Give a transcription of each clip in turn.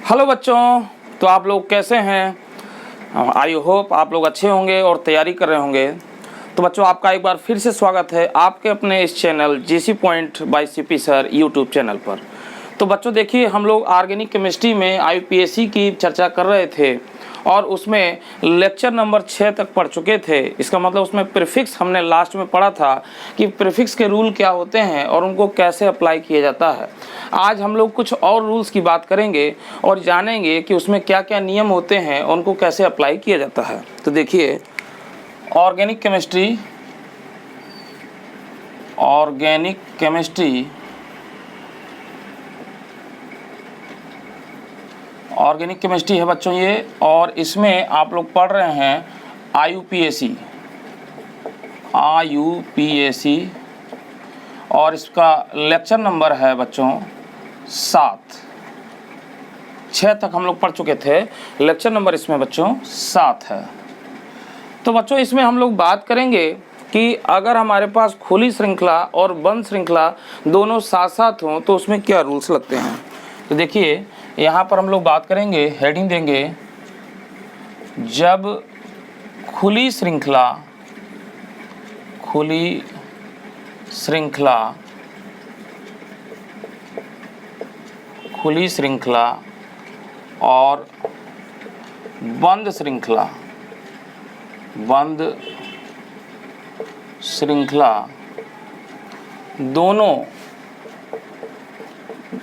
Hello बच्चों, तो आप लोग कैसे हैं? आई होप आप लोग अच्छे होंगे और तैयारी कर रहे होंगे। तो बच्चों, आपका एक बार फिर से स्वागत है आपके अपने इस channel GC point by CP sir YouTube channel पर। तो बच्चों देखिए, हम लोग ऑर्गेनिक केमिस्ट्री में आईयूपीएसी की चर्चा कर रहे थे और उसमें लेक्चर नंबर 6 तक पढ़ चुके थे। इसका मतलब उसमें प्रीफिक्स हमने लास्ट में पढ़ा था कि प्रीफिक्स के रूल क्या होते हैं और उनको कैसे अप्लाई किया जाता है। आज हम लोग कुछ और रूल्स की बात करेंगे और जानेंगे कि उसमें क्या क्या नियम होते हैं और उनको कैसे अप्लाई किया जाता है। तो देखिए, ऑर्गेनिक केमिस्ट्री ऑर्गेनिक केमिस्ट्री है बच्चों ये, और इसमें आप लोग पढ़ रहे हैं आईयूपीएसी और इसका लेक्चर नंबर है बच्चों 7। 6 तक हम लोग पढ़ चुके थे, लेक्चर नंबर इसमें बच्चों 7 है। तो बच्चों इसमें हम लोग बात करेंगे कि अगर हमारे पास खुली श्रृंखला और बंद श्रृंखला दोनों साथ साथ हों तो उसमें क्या रूल्स लगते हैं। तो देखिए, यहाँ पर हम लोग बात करेंगे, हेडिंग देंगे, जब खुली श्रृंखला और बंद श्रृंखला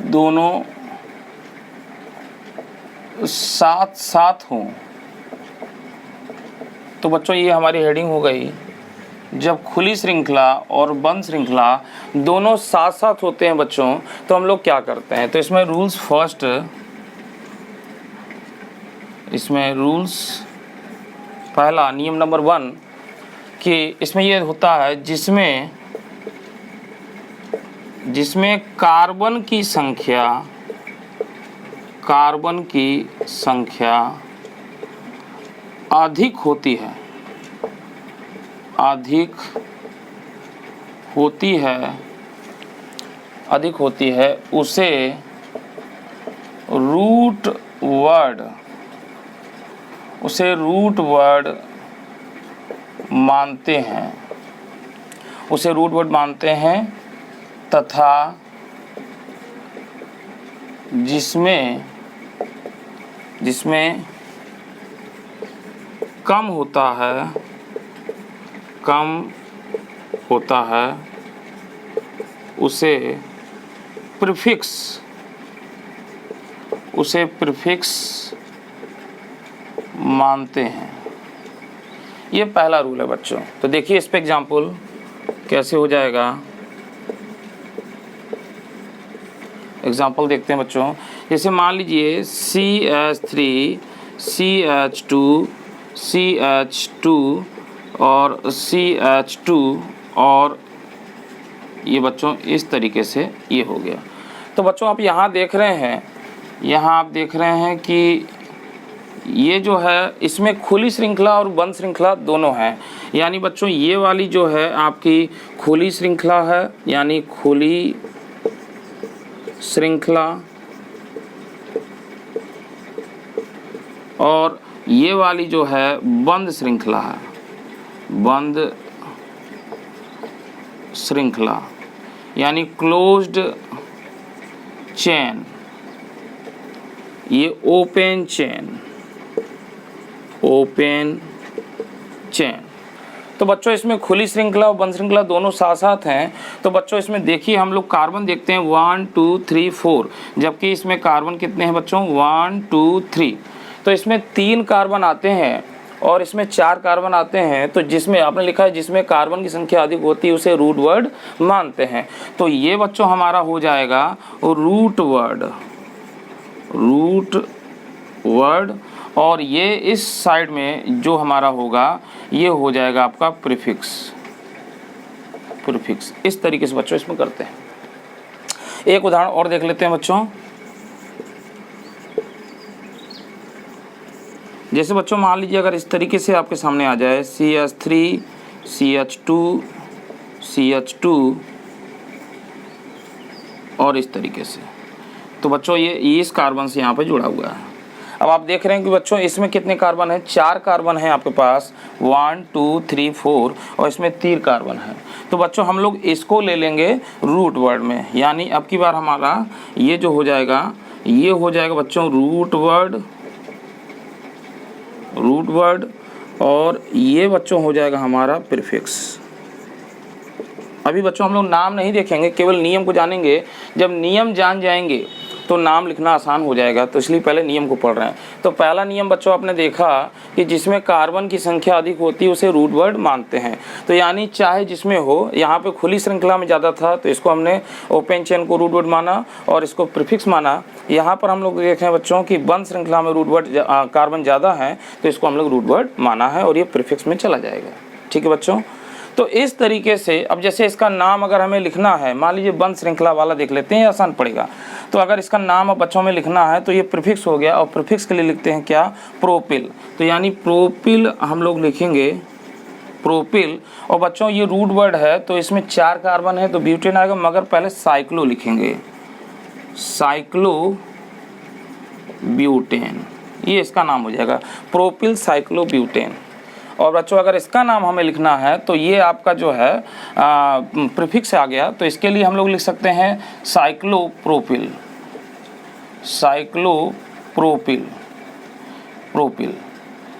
दोनों साथ साथ हों। तो बच्चों ये हमारी हेडिंग हो गई, जब खुली श्रृंखला और बंद श्रृंखला दोनों साथ साथ होते हैं बच्चों तो हम लोग क्या करते हैं। तो इसमें रूल्स पहला नियम नंबर 1 कि इसमें ये होता है जिसमें कार्बन की संख्या अधिक होती है उसे रूट वर्ड मानते हैं तथा जिसमें कम होता है उसे प्रीफिक्स मानते हैं। ये पहला रूल है बच्चों। तो देखिए इस पे एग्जाम्पल कैसे हो जाएगा। एग्जाम्पल देखते हैं बच्चों। जैसे मान लीजिए CH3 CH2 CH2 और CH2 और ये बच्चों इस तरीके से ये हो गया। तो बच्चों आप यहाँ देख रहे हैं कि ये जो है इसमें खुली श्रृंखला और बंद श्रृंखला दोनों हैं। यानी बच्चों ये वाली जो है आपकी खुली श्रृंखला है, यानी खुली श्रृंखला, और ये वाली जो है बंद श्रृंखला यानी क्लोज्ड चेन, ये ओपन चेन। तो बच्चों इसमें खुली श्रृंखला और बंद श्रृंखला दोनों साथ साथ हैं। तो बच्चों इसमें देखिए हम लोग कार्बन देखते हैं 1 2 3 4, जबकि इसमें कार्बन कितने हैं बच्चों 1 2 3। तो इसमें 3 कार्बन आते हैं और इसमें 4 कार्बन आते हैं। तो जिसमें आपने लिखा है जिसमें कार्बन की संख्या अधिक होती है उसे रूट वर्ड मानते हैं। तो ये बच्चों हमारा हो जाएगा रूट वर्ड, और ये इस साइड में जो हमारा होगा ये हो जाएगा आपका प्रीफिक्स। इस तरीके से बच्चों इसमें करते हैं। एक उदाहरण और देख लेते हैं बच्चों। जैसे बच्चों मान लीजिए अगर इस तरीके से आपके सामने आ जाए CH3 CH2 और इस तरीके से, तो बच्चों ये इस कार्बन से यहाँ पे जुड़ा हुआ है। अब आप देख रहे हैं कि बच्चों इसमें कितने कार्बन हैं, 4 कार्बन हैं आपके पास, 1 2 3 4, और इसमें 3 कार्बन है। तो बच्चों हम लोग इसको ले लेंगे रूट वर्ड में, यानी अब की बार हमारा ये जो हो जाएगा, ये हो जाएगा बच्चों रूट वर्ड, और ये बच्चों हो जाएगा हमारा प्रीफिक्स। अभी बच्चों हम लोग नाम नहीं देखेंगे, केवल नियम को जानेंगे। जब नियम जान जाएंगे तो नाम लिखना आसान हो जाएगा, तो इसलिए पहले नियम को पढ़ रहे हैं। तो पहला नियम बच्चों आपने देखा कि जिसमें कार्बन की संख्या अधिक होती है उसे रूट वर्ड मानते हैं। तो यानी चाहे जिसमें हो, यहाँ पे खुली श्रृंखला में ज़्यादा था तो इसको हमने ओपन चेन को रूट वर्ड माना और इसको प्रीफिक्स माना। यहाँ पर हम लोग देखें बच्चों कि बंद श्रृंखला में रूट वर्ड कार्बन ज़्यादा है तो इसको हम लोग रूट वर्ड माना है और ये प्रीफिक्स में चला जाएगा। ठीक है बच्चों, तो इस तरीके से अब जैसे इसका नाम अगर हमें लिखना है, मान लीजिए बंद श्रृंखला वाला देख लेते हैं, आसान पड़ेगा। तो अगर इसका नाम अब बच्चों में लिखना है तो ये प्रीफिक्स हो गया, और प्रीफिक्स के लिए लिखते हैं क्या, प्रोपिल। तो यानी प्रोपिल हम लोग लिखेंगे, प्रोपिल। और बच्चों ये रूट वर्ड है तो इसमें 4 कार्बन है तो ब्यूटेन आएगा, मगर पहले साइक्लो लिखेंगे, साइक्लो ब्यूटेन, ये इसका नाम हो जाएगा, प्रोपिल साइक्लो ब्यूटेन। और बच्चों अगर इसका नाम हमें लिखना है तो ये आपका जो है प्रीफिक्स आ गया, तो इसके लिए हम लोग लिख सकते हैं साइक्लोप्रोपिल, प्रोपिल।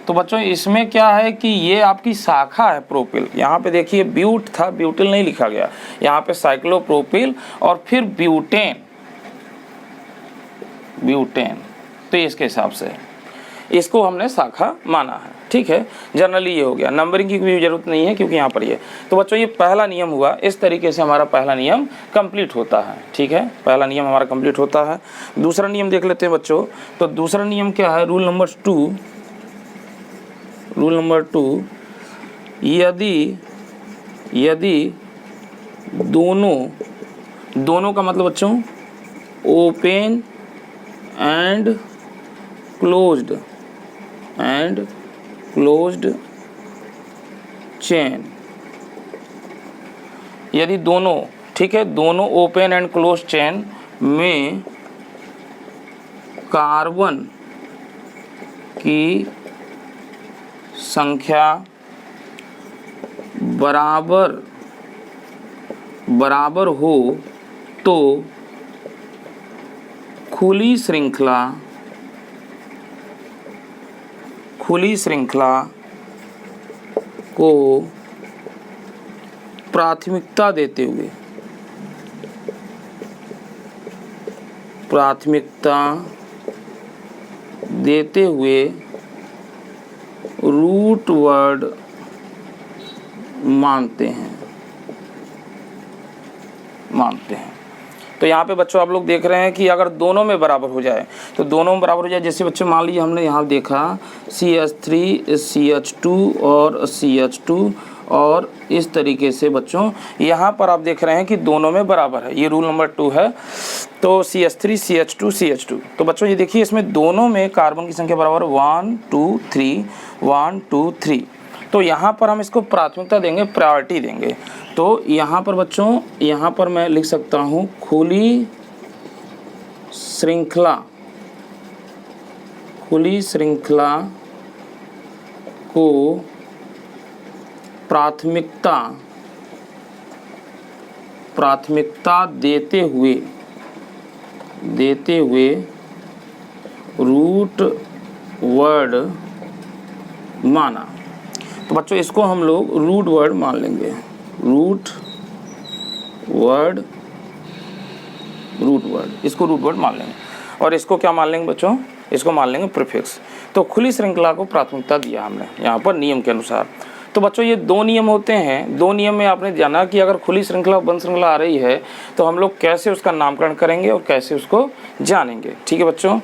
तो बच्चों इसमें क्या है कि ये आपकी शाखा है प्रोपिल। यहाँ पे देखिए ब्यूट था, ब्यूटिल नहीं लिखा गया, यहाँ पे साइक्लोप्रोपिल और फिर ब्यूटेन, तो इसके हिसाब से इसको हमने शाखा माना है। ठीक है, जनरली ये हो गया, नंबरिंग की कोई ज़रूरत नहीं है क्योंकि यहाँ पर ये। तो बच्चों ये पहला नियम हुआ, इस तरीके से हमारा पहला नियम कंप्लीट होता है। ठीक है, पहला नियम हमारा कंप्लीट होता है। दूसरा नियम देख लेते हैं बच्चों। तो दूसरा नियम क्या है, रूल नंबर 2, यदि दोनों का मतलब बच्चों ओपन एंड क्लोज्ड चेन, यदि दोनों, ठीक है, दोनों ओपन एंड क्लोज चेन में कार्बन की संख्या बराबर हो तो खुली श्रृंखला को प्राथमिकता देते हुए रूट वर्ड मानते हैं। तो यहाँ पे बच्चों आप लोग देख रहे हैं कि अगर दोनों में बराबर हो जाए, तो दोनों में बराबर हो जाए, जैसे बच्चों मान लीजिए हमने यहाँ देखा CH3 CH2 और CH2, और इस तरीके से बच्चों यहाँ पर आप देख रहे हैं कि दोनों में बराबर है, ये रूल नंबर 2 है। तो CH3 CH2 CH2, तो बच्चों ये देखिए इसमें दोनों में कार्बन की संख्या बराबर 1 2 3। तो यहाँ पर हम इसको प्राथमिकता देंगे, प्रायोरिटी देंगे। तो यहाँ पर बच्चों, यहाँ पर मैं लिख सकता हूँ खुली श्रृंखला को प्राथमिकता देते हुए रूट वर्ड माना। तो बच्चों इसको हम लोग रूट वर्ड मान लेंगे, रूट वर्ड, इसको रूट वर्ड मान लेंगे। और इसको क्या मान लेंगे बच्चों, इसको मान लेंगे प्रीफिक्स। तो खुली श्रृंखला को प्राथमिकता दिया हमने यहाँ पर नियम के अनुसार। तो बच्चों ये 2 नियम होते हैं। 2 नियम में आपने जाना कि अगर खुली श्रृंखला और बंद श्रृंखला आ रही है तो हम लोग कैसे उसका नामकरण करेंगे और कैसे उसको जानेंगे। ठीक है बच्चों,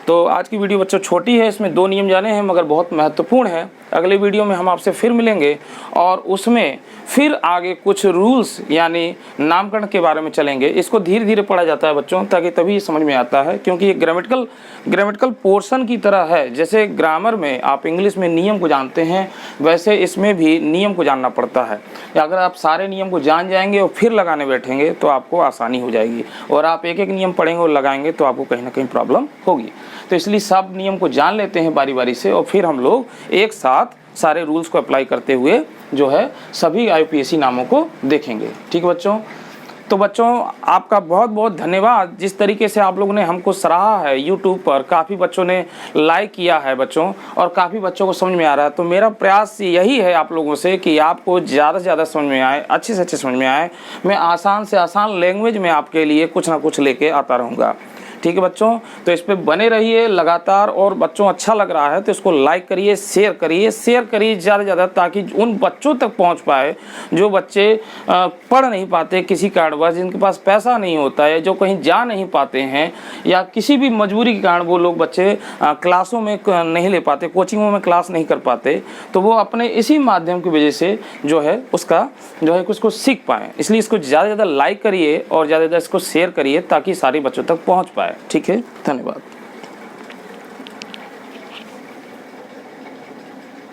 तो आज की वीडियो बच्चों छोटी है, इसमें 2 नियम जाने हैं मगर बहुत महत्वपूर्ण है। अगले वीडियो में हम आपसे फिर मिलेंगे और उसमें फिर आगे कुछ रूल्स यानी नामकरण के बारे में चलेंगे। इसको धीरे धीरे पढ़ा जाता है बच्चों, ताकि तभी समझ में आता है, क्योंकि ये ग्रामेटिकल पोर्शन की तरह है। जैसे ग्रामर में आप इंग्लिश में नियम को जानते हैं, वैसे इसमें भी नियम को जानना पड़ता है। अगर आप सारे नियम को जान जाएंगे और फिर लगाने बैठेंगे तो आपको आसानी हो जाएगी, और आप एक एक नियम पढ़ेंगे और लगाएंगे तो आपको कहीं ना कहीं प्रॉब्लम होगी। तो इसलिए सब नियम को जान लेते हैं बारी बारी से, और फिर हम लोग एक साथ सारे रूल्स को अप्लाई करते हुए जो है सभी IUPAC नामों को देखेंगे। ठीक है बच्चों, तो बच्चों आपका बहुत बहुत धन्यवाद। जिस तरीके से आप लोगों ने हमको सराहा है यूट्यूब पर, काफ़ी बच्चों ने लाइक किया है बच्चों, और काफ़ी बच्चों को समझ में आ रहा है। तो मेरा प्रयास यही है आप लोगों से कि आपको ज़्यादा से ज़्यादा समझ में आए, अच्छे से अच्छे समझ में आए। मैं आसान से आसान लैंग्वेज में आपके लिए कुछ ना कुछ लेके आता रहूँगा। ठीक है बच्चों, तो इस पे बने रहिए लगातार, और बच्चों अच्छा लग रहा है तो इसको लाइक करिए, शेयर करिए ज़्यादा से ज़्यादा, ताकि उन बच्चों तक पहुंच पाए जो बच्चे पढ़ नहीं पाते किसी कारणवश, जिनके पास पैसा नहीं होता है, जो कहीं जा नहीं पाते हैं, या किसी भी मजबूरी के कारण वो लोग बच्चे क्लासों में नहीं ले पाते, कोचिंगों में क्लास नहीं कर पाते, तो वो अपने इसी माध्यम की वजह से जो है उसका जो है कुछ सीख पाएँ। इसलिए इसको ज़्यादा से ज़्यादा लाइक करिए और ज़्यादा से ज़्यादा इसको शेयर करिए, ताकि सारे बच्चों तक पहुँच पाए। ठीक है, धन्यवाद।